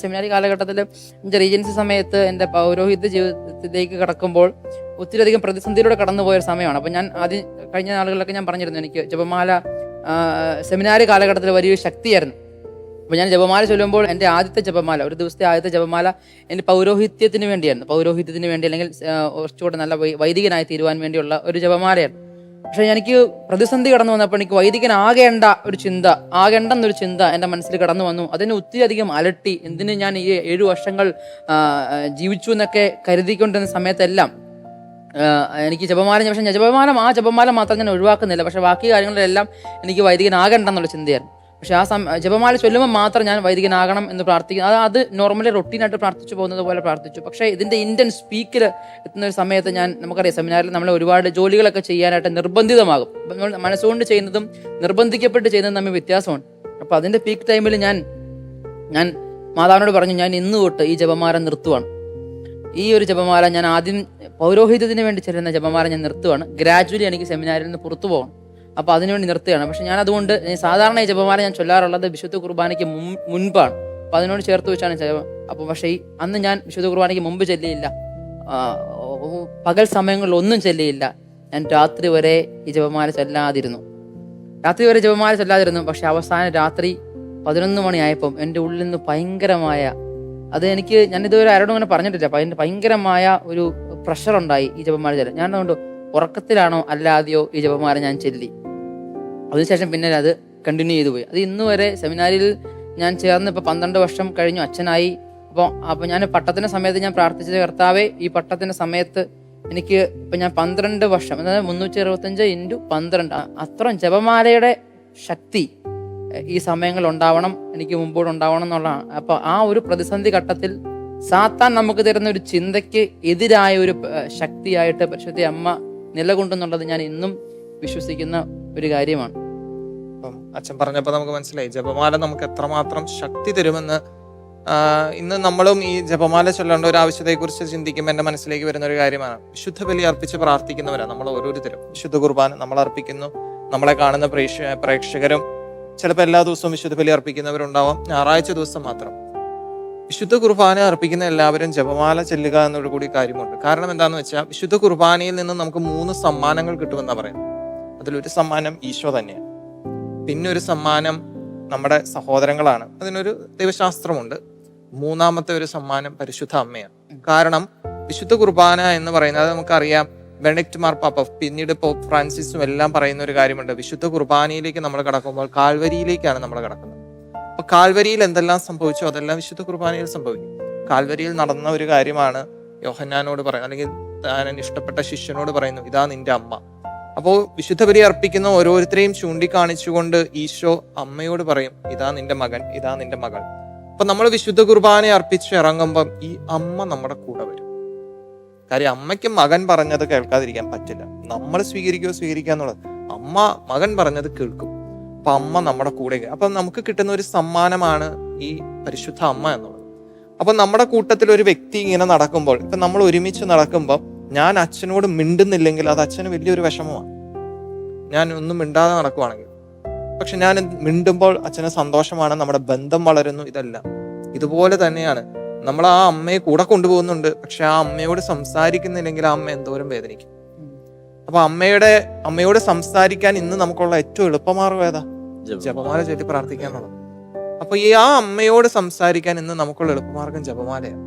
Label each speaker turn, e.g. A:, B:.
A: സെമിനാരി കാലഘട്ടത്തിൽ എൻ്റെ റീജൻസി സമയത്ത് എൻ്റെ പൗരോഹിത്യ ജീവിതത്തിലേക്ക് കടക്കുമ്പോൾ ഒത്തിരിയധികം പ്രതിസന്ധിയിലൂടെ കടന്നുപോയ ഒരു സമയമാണ്. അപ്പോൾ ഞാൻ ആദ്യം കഴിഞ്ഞ നാളുകളിലൊക്കെ ഞാൻ പറഞ്ഞിരുന്നു, എനിക്ക് ജപമാല സെമിനാരി കാലഘട്ടത്തിൽ വലിയൊരു ശക്തിയായിരുന്നു. അപ്പോൾ ഞാൻ ജപമാല ചൊല്ലുമ്പോൾ എൻ്റെ ആദ്യത്തെ ജപമാല, ഒരു ദിവസത്തെ ആദ്യത്തെ ജപമാല എൻ്റെ പൗരോഹിത്യത്തിന് വേണ്ടിയായിരുന്നു. പൗരോഹിത്യത്തിന് വേണ്ടി, അല്ലെങ്കിൽ കുറച്ചുകൂടെ നല്ല വൈദികനായി തീരുവാൻ വേണ്ടിയുള്ള ഒരു ജപമാലയായിരുന്നു. പക്ഷെ എനിക്ക് പ്രതിസന്ധി കടന്നു വന്നപ്പോൾ എനിക്ക് വൈദികനാകേണ്ട ഒരു ചിന്ത, ആകേണ്ടെന്നൊരു ചിന്ത എൻ്റെ മനസ്സിൽ കടന്നു വന്നു. അതിനെ ഒത്തിരി അധികം അലട്ടി. എന്തിന് ഞാൻ ഈ 7 വർഷങ്ങൾ ജീവിച്ചു എന്നൊക്കെ കരുതിക്കൊണ്ടിരുന്ന സമയത്തെല്ലാം എനിക്ക് ജപമാല, പക്ഷേ ആ ജപമാല മാത്രം ഞാൻ ഒഴിവാക്കുന്നില്ല. പക്ഷെ ബാക്കി കാര്യങ്ങളിലെല്ലാം എനിക്ക് വൈദികനാകണ്ടെന്നുള്ള ചിന്തയായിരുന്നു. പക്ഷെ ആ ജപമാല ചൊല്ലുമ്പോൾ മാത്രം ഞാൻ വൈദികനാകണം എന്ന് പ്രാർത്ഥിക്കുന്നു. അത് നോർമലി റൊട്ടീനായിട്ട് പ്രാർത്ഥിച്ചു പോകുന്നത് പോലെ പ്രാർത്ഥിച്ചു. പക്ഷേ ഇതിൻ്റെ ഇന്റൻ സ്പീക്കിൽ എത്തുന്ന ഒരു സമയത്ത് നമുക്കറിയാം, സെമിനാറിൽ നമ്മൾ ഒരുപാട് ജോലികളൊക്കെ ചെയ്യാനായിട്ട് നിർബന്ധിതമാകും. നമ്മൾ മനസ്സുകൊണ്ട് ചെയ്യുന്നതും നിർബന്ധിക്കപ്പെട്ട് ചെയ്യുന്നതും തമ്മിൽ വ്യത്യാസമുണ്ട്. അപ്പോൾ അതിൻ്റെ പീക്ക് ടൈമിൽ ഞാൻ മാതാവിനോട് പറഞ്ഞു, ഞാൻ ഇന്ന് തൊട്ട് ഈ ജപമാല നിർത്തുവാണ്. ഈ ഒരു ജപമാല ഞാൻ ആദ്യം പൗരോഹിത്യത്തിന് വേണ്ടി ചെല്ലുന്ന ജപമാല ഞാൻ നിർത്തുവാണ്. ഗ്രാജുവലി എനിക്ക് സെമിനാരിൽ നിന്ന് പുറത്തു പോകണം. അപ്പോൾ അതിനുവേണ്ടി നിർത്തുകയാണ്. പക്ഷെ ഞാൻ അതുകൊണ്ട് സാധാരണ ഈ ജപമാല ഞാൻ ചൊല്ലാറുള്ളത് വിശുദ്ധ കുർബാനയ്ക്ക് മുൻപാണ്. അപ്പോൾ അതിനോട് ചേർത്ത് വെച്ചാണ് അപ്പോൾ പക്ഷേ അന്ന് ഞാൻ വിശുദ്ധ കുർബാനയ്ക്ക് മുമ്പ് ചെല്ലിയില്ല, പകൽ സമയങ്ങളിൽ ഒന്നും ചെല്ലിയില്ല. ഞാൻ രാത്രി വരെ ഈ ജപമാല ചൊല്ലാതിരുന്നു. പക്ഷെ അവസാന രാത്രി 11 മണിയായപ്പം എൻ്റെ ഉള്ളിൽ നിന്ന് ഭയങ്കരമായ, ഞാനിതുവരെ ആരോടും അങ്ങനെ പറഞ്ഞിട്ടില്ല, അതിൻ്റെ ഭയങ്കരമായ ഒരു പ്രഷർ ഉണ്ടായി ഈ ജപമാല ചൊല്ലാൻ. ഞാൻ അതുകൊണ്ട് ഉറക്കത്തിലാണോ അല്ലാതെയോ ഈ ജപമാല ഞാൻ ചൊല്ലി. അതിനുശേഷം പിന്നെ അത് കണ്ടിന്യൂ ചെയ്തു പോയി. അത് ഇന്ന് വരെ സെമിനാരിയിൽ ഞാൻ ചേർന്ന് ഇപ്പോൾ 12 വർഷം കഴിഞ്ഞു, അച്ഛനായി. അപ്പോൾ ഞാൻ പട്ടത്തിൻ്റെ സമയത്ത് ഞാൻ പ്രാർത്ഥിച്ചത്, കർത്താവേ, ഈ പട്ടത്തിൻ്റെ സമയത്ത് എനിക്ക് ഇപ്പം ഞാൻ 12 വർഷം, അതായത് 365 × 12 അത്രയും ജപമാലയുടെ ശക്തി ഈ സമയങ്ങളിൽ ഉണ്ടാവണം, എനിക്ക് മുമ്പോട്ട് ഉണ്ടാവണം എന്നുള്ളതാണ്. അപ്പോൾ ആ ഒരു പ്രതിസന്ധി ഘട്ടത്തിൽ സാത്താൻ നമുക്ക് തരുന്ന ഒരു ചിന്തയ്ക്ക് എതിരായ ഒരു ശക്തിയായിട്ട് പരിശുദ്ധ അമ്മ നിലകൊണ്ടെന്നുള്ളത് ഞാൻ ഇന്നും വിശ്വസിക്കുന്ന ഒരു കാര്യമാണ്.
B: അപ്പം അച്ഛൻ പറഞ്ഞപ്പോൾ നമുക്ക് മനസ്സിലായി ജപമാല നമുക്ക് എത്രമാത്രം ശക്തി തരുമെന്ന്. ഇന്ന് നമ്മളും ഈ ജപമാല ചൊല്ലേണ്ട ഒരു ആവശ്യത്തെക്കുറിച്ച് ചിന്തിക്കുമ്പോൾ എൻ്റെ മനസ്സിലേക്ക് വരുന്ന ഒരു കാര്യമാണ്, വിശുദ്ധ ബലി അർപ്പിച്ച് പ്രാർത്ഥിക്കുന്നവരാണ് നമ്മൾ ഓരോരുത്തരും. വിശുദ്ധ കുർബാന നമ്മൾ അർപ്പിക്കുന്നു, നമ്മളെ കാണുന്ന പ്രേക്ഷകരും ചിലപ്പോൾ എല്ലാ ദിവസവും വിശുദ്ധ ബലി അർപ്പിക്കുന്നവരുണ്ടാവാം, ഞായറാഴ്ച ദിവസം മാത്രം. വിശുദ്ധ കുർബാന അർപ്പിക്കുന്ന എല്ലാവരും ജപമാല ചെല്ലുക എന്നൊരു കൂടി കാര്യമുണ്ട്. കാരണം എന്താണെന്ന് വെച്ചാൽ, വിശുദ്ധ കുർബാനയിൽ നിന്ന് നമുക്ക് 3 സമ്മാനങ്ങൾ കിട്ടുമെന്നാണ് പറയുന്നത്. അതിലൊരു സമ്മാനം ഈശോ തന്നെയാണ്, പിന്നെ ഒരു സമ്മാനം നമ്മുടെ സഹോദരങ്ങളാണ്, അതിനൊരു ദൈവശാസ്ത്രമുണ്ട്. 3ാമത്തെ ഒരു സമ്മാനം പരിശുദ്ധ അമ്മയാണ്. കാരണം വിശുദ്ധ കുർബാന എന്ന് പറയുന്നത് നമുക്കറിയാം, ബെനഡിക്ട് മാർ പാപ്പ, പിന്നീട് പോപ്പ് ഫ്രാൻസിസും എല്ലാം പറയുന്ന ഒരു കാര്യമുണ്ട്, വിശുദ്ധ കുർബാനയിലേക്ക് നമ്മൾ കടക്കുമ്പോൾ കാൽവരിയിലേക്കാണ് നമ്മൾ കടക്കുന്നത്. അപ്പൊ കാൽവരിയിൽ എന്തെല്ലാം സംഭവിച്ചോ അതെല്ലാം വിശുദ്ധ കുർബാനയിൽ സംഭവിക്കും. കാൽവരിയിൽ നടന്ന ഒരു കാര്യമാണ് യോഹന്നാനോട് പറയുന്നത്, അല്ലെങ്കിൽ താൻ ഇഷ്ടപ്പെട്ട ശിഷ്യനോട് പറയുന്നു, ഇതാ നിന്റെ അമ്മ. അപ്പോൾ വിശുദ്ധ ബലി അർപ്പിക്കുന്ന ഓരോരുത്തരെയും ചൂണ്ടിക്കാണിച്ചുകൊണ്ട് ഈശോ അമ്മയോട് പറയും, ഇതാ നിന്റെ മകൻ, ഇതാ നിന്റെ മകൾ. അപ്പൊ നമ്മൾ വിശുദ്ധ കുർബാന അർപ്പിച്ച് ഇറങ്ങുമ്പം ഈ അമ്മ നമ്മുടെ കൂടെ വരും. കാര്യം അമ്മയ്ക്ക് മകൻ പറഞ്ഞത് കേൾക്കാതിരിക്കാൻ പറ്റില്ല. നമ്മൾ സ്വീകരിക്കുക എന്നുള്ളത്, അമ്മ മകൻ പറഞ്ഞത് കേൾക്കും. അപ്പൊ അമ്മ നമ്മുടെ കൂടെ. അപ്പൊ നമുക്ക് കിട്ടുന്ന ഒരു സമ്മാനമാണ് ഈ പരിശുദ്ധ അമ്മ എന്നുള്ളത്. അപ്പൊ നമ്മുടെ കൂട്ടത്തിൽ ഒരു വ്യക്തി ഇങ്ങനെ നടക്കുമ്പോൾ, ഇപ്പൊ നമ്മൾ ഒരുമിച്ച് നടക്കുമ്പോൾ ഞാൻ അച്ഛനോട് മിണ്ടുന്നില്ലെങ്കിൽ അത് അച്ഛന് വലിയൊരു വിഷമമാണ്. ഞാൻ ഒന്നും മിണ്ടാതെ നടക്കുവാണെങ്കിൽ. പക്ഷെ ഞാൻ മിണ്ടുമ്പോൾ അച്ഛന് സന്തോഷമാണ്, നമ്മുടെ ബന്ധം വളരുന്നു. ഇതുപോലെ തന്നെയാണ് നമ്മൾ ആ അമ്മയെ കൂടെ കൊണ്ടുപോകുന്നുണ്ട്, പക്ഷെ ആ അമ്മയോട് സംസാരിക്കുന്നില്ലെങ്കിൽ ആ അമ്മ എന്തോരം വേദനിക്കും. അപ്പൊ അമ്മയോട് സംസാരിക്കാൻ ഇന്ന് നമുക്കുള്ള ഏറ്റവും എളുപ്പമാർഗം ഏതാ? ജപമാല ചൊല്ലി പ്രാർത്ഥിക്കാന്നുള്ളത്. അപ്പൊ ആ അമ്മയോട് സംസാരിക്കാൻ ഇന്ന് നമുക്കുള്ള എളുപ്പമാർഗം ജപമാലയാണ്.